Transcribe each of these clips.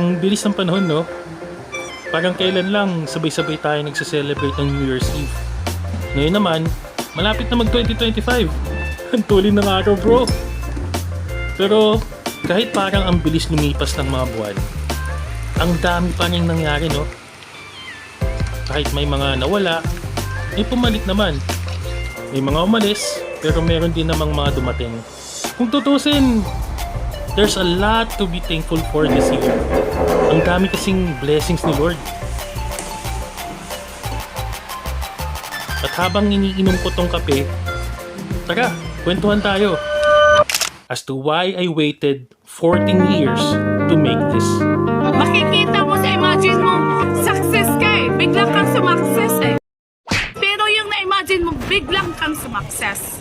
Ang bilis ng panahon, no? Parang kailan lang sabay-sabay tayo nagse-celebrate ng New Year's Eve. Ngayon naman, malapit na mag-2025. Ang tuloy ng araw, bro. Pero kahit parang ang bilis lumipas ng mga buwan, ang dami pa rin nangyari, no? Kahit may mga nawala, may pumalit naman. May mga umalis, pero meron din namang mga dumating. Kung tutusin, there's a lot to be thankful for this year. Ang dami kasing blessings ni Lord. At habang iniinom ko tong kape, tara, kwentuhan tayo. As to why I waited 14 years to make this. Makikita mo sa imagine mo, success ka eh. Biglang kang sumakses eh. Pero yung na-imagine mo, biglang kang sumakses.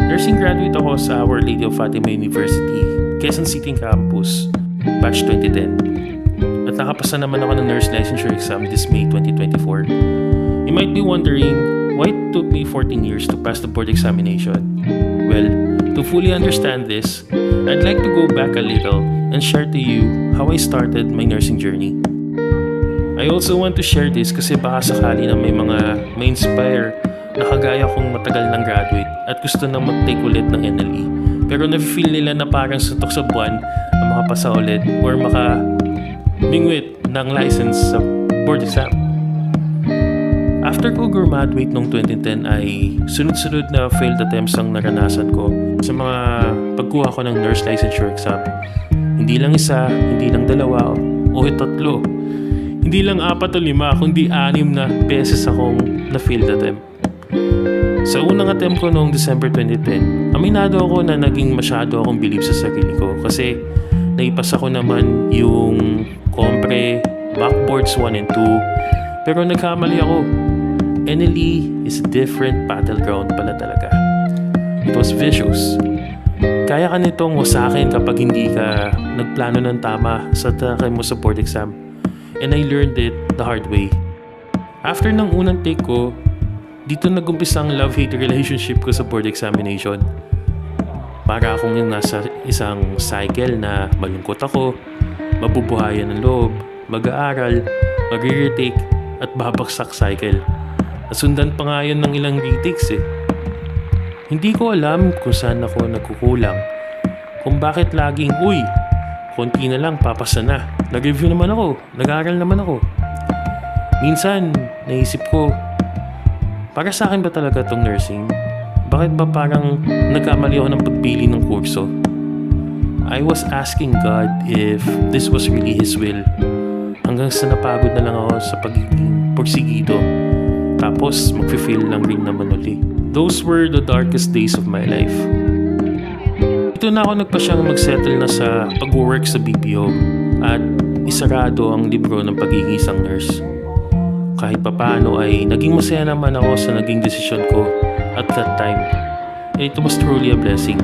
Nursing graduate ako sa Our Lady of Fatima University, Quezon City Campus, batch 2010. At nakapasa naman ako ng nurse licensure exam this May 2024. You might be wondering why it took me 14 years to pass the board examination. Well, to fully understand this, I'd like to go back a little and share to you how I started my nursing journey. I also want to share this kasi baka sakali na may mga ma-inspire na kagaya kong matagal ng graduate at gusto na mag-take ulit ng NLE. Pero na-feel nila na parang suntok sa buwan na makapasa ulit or maka-bingwit ng license sa board exam. After ko graduate noong 2010 ay sunod-sunod na failed attempts ang naranasan ko sa mga pagkuha ko ng nurse licensure exam. Hindi lang isa, hindi lang dalawa o tatlo. Hindi lang 4 o 5 kundi 6 na beses akong na-failed attempt. Sa unang attempt ko noong December 2010, aminado ako na naging masyado akong believe sa sarili ko kasi naipasa ko naman yung compre, backboards 1 and 2 pero nagkamali ako. NLE is a different battleground pala talaga. It was vicious. Kaya ka nitong wasakin kapag hindi ka nagplano ng tama sa takay mo sa board exam. And I learned it the hard way. After ng unang take ko, dito nag-umpisa ang love-hate relationship ko sa board examination. Para akong yung nasa isang cycle na malungkot ako, mabubuhayan ng loob, mag-aaral, mag-retake, at babaksak cycle. Nasundan pa nga yun ng ilang retakes eh. Hindi ko alam kung saan ako nagkukulang. Kung bakit laging, uy, konti na lang, papasa na. Nag-review naman ako, nag-aaral naman ako. Minsan, naisip ko, para sa akin ba talaga itong nursing? Bakit ba parang nagkamali ako ng pagpili ng kurso? I was asking God if this was really His will. Hanggang sa napagod na lang ako sa pagiging porsigido. Tapos mag-feel lang rin naman uli. Those were the darkest days of my life. Ito na ako nagpasyang mag-settle na sa pag-work sa BPO at isarado ang libro ng pagiging isang nurse. Kahit papaano ay naging masaya naman ako sa naging desisyon ko at that time. And it was truly a blessing.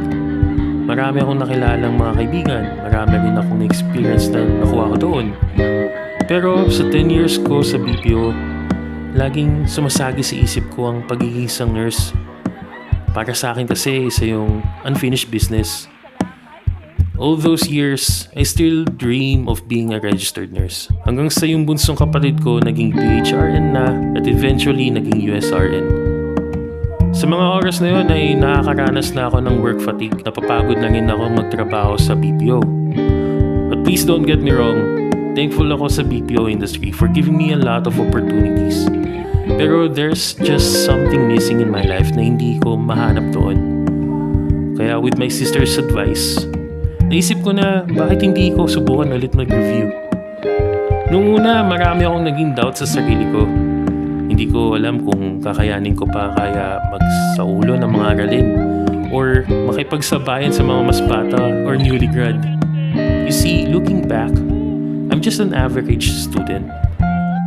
Marami akong nakilalang mga kaibigan, marami rin akong experience na nakuha ko doon. Pero sa 10 years ko sa BPO, laging sumasagi sa isip ko ang pagiging isang nurse. Para sa akin kasi isa yung unfinished business. All those years, I still dream of being a registered nurse. Hanggang sa yung bunsong kapatid ko naging PHRN na at eventually naging USRN. Sa mga oras na yun ay nakakaranas na ako ng work fatigue. Napapagod na rin ako magtrabaho sa BPO. But please don't get me wrong, thankful ako sa BPO industry for giving me a lot of opportunities. Pero there's just something missing in my life na hindi ko mahanap doon. Kaya with my sister's advice, naisip ko na bakit hindi ko subukan ulit mag-review. Noong una, marami akong naging doubt sa sarili ko. Hindi ko alam kung kakayanin ko pa kaya magsaulo ng mga aralin or makipagsabayan sa mga mas bata or newly grad. You see, looking back, I'm just an average student.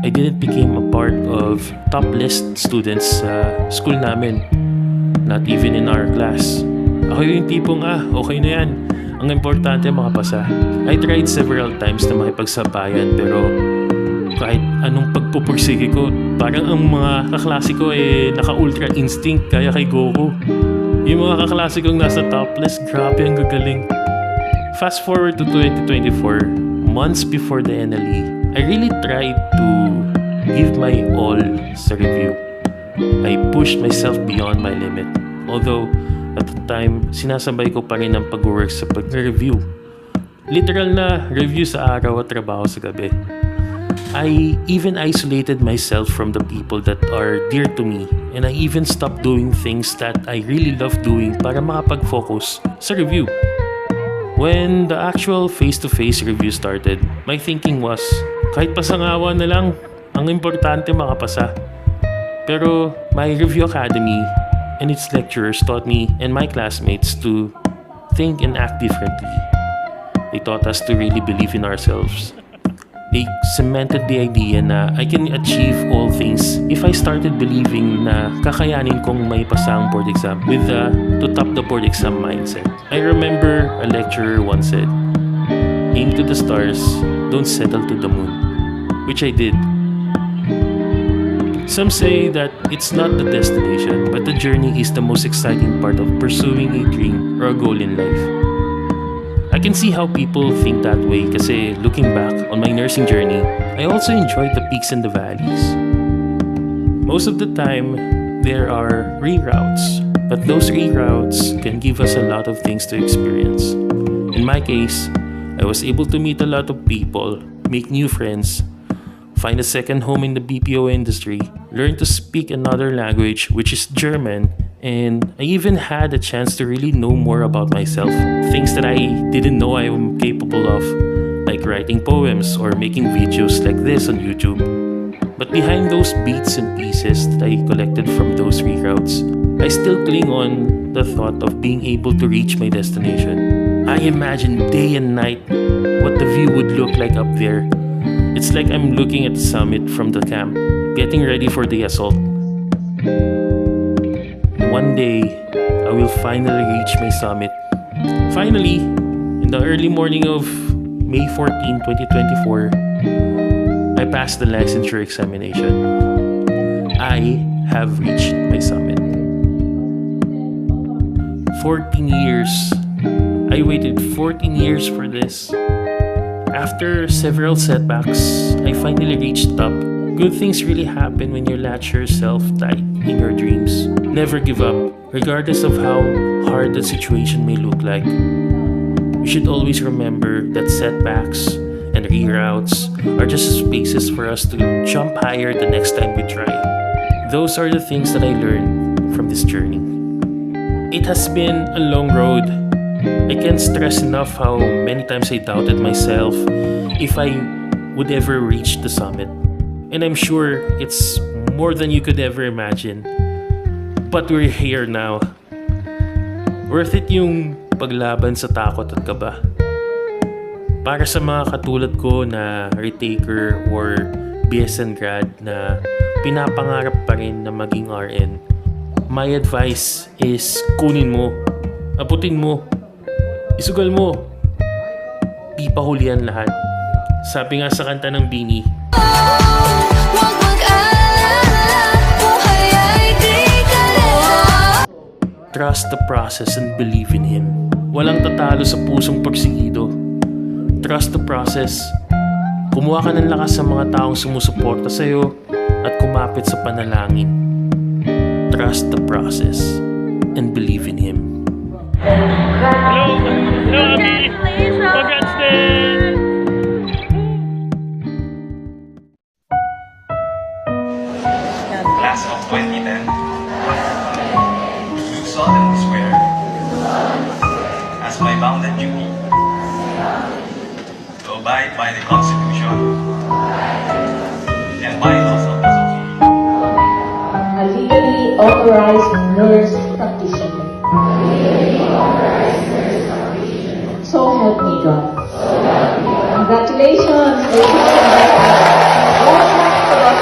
I didn't become a part of top list students sa school namin. Not even in our class. Ako yung tipong okay na yan. Ang importante makapasa. I tried several times na makipagsabayan pero kahit anong pagpupursige ko, parang ang mga kaklase ko naka-ultra instinct kaya kay Goku. Yung mga kaklase kong nasa topless, grabe ang gagaling. Fast forward to 2024, months before the NLE, I really tried to give my all sa review. I pushed myself beyond my limit. Although, at the time, sinasabay ko pa rin ang pag-work sa pag-review. Literal na review sa araw at trabaho sa gabi. I even isolated myself from the people that are dear to me, and I even stopped doing things that I really love doing para makapag-focus sa review. When the actual face-to-face review started, my thinking was, kahit pasangawa na lang, ang importante makapasa. Pero my review academy and its lecturers taught me and my classmates to think and act differently. They taught us to really believe in ourselves. They cemented the idea na I can achieve all things if I started believing na kakayanin kong may pasang board exam with the to top the board exam mindset. I remember a lecturer once said, "Aim to the stars, don't settle to the moon," which I did. Some say that it's not the destination, but the journey is the most exciting part of pursuing a dream or a goal in life. I can see how people think that way kasi looking back on my nursing journey, I also enjoyed the peaks and the valleys. Most of the time, there are reroutes, but those reroutes can give us a lot of things to experience. In my case, I was able to meet a lot of people, make new friends, find a second home in the BPO industry, learn to speak another language, which is German, and I even had a chance to really know more about myself. Things that I didn't know I am capable of, like writing poems or making videos like this on YouTube. But behind those bits and pieces that I collected from those reroutes, I still cling on the thought of being able to reach my destination. I imagine day and night what the view would look like up there. It's like I'm looking at the summit from the camp, getting ready for the assault. One day, I will finally reach my summit. Finally, in the early morning of May 14, 2024, I passed the licensure examination. I have reached my summit. 14 years. I waited 14 years for this. After several setbacks, I finally reached top. Good things really happen when you latch yourself tight in your dreams. Never give up, regardless of how hard the situation may look like. We should always remember that setbacks and reroutes are just spaces for us to jump higher the next time we try. Those are the things that I learned from this journey. It has been a long road. I can't stress enough how many times I doubted myself if I would ever reach the summit. And I'm sure it's more than you could ever imagine. But we're here now. Worth it yung paglaban sa takot at kaba. Para sa mga katulad ko na retaker or BSN grad na pinapangarap pa rin na maging RN, my advice is kunin mo, abutin mo, isugal mo. Di pa huli yan lahat. Sabi nga sa kanta ng Bini, trust the process and believe in Him. Walang tatalo sa pusong porsigido. Trust the process. Kumuha ka ng lakas sa mga taong sumusuporta sa'yo at kumapit sa panalangin. Trust the process and believe in Him. Hello, Abi. Congrats din. Class of 2010. Do solemnly swear as my bounden duty to abide by the Constitution and bylaws of the Society. A legally authorized nurse practitioner. So help me God. Congratulations, ladies and gentlemen. Welcome to the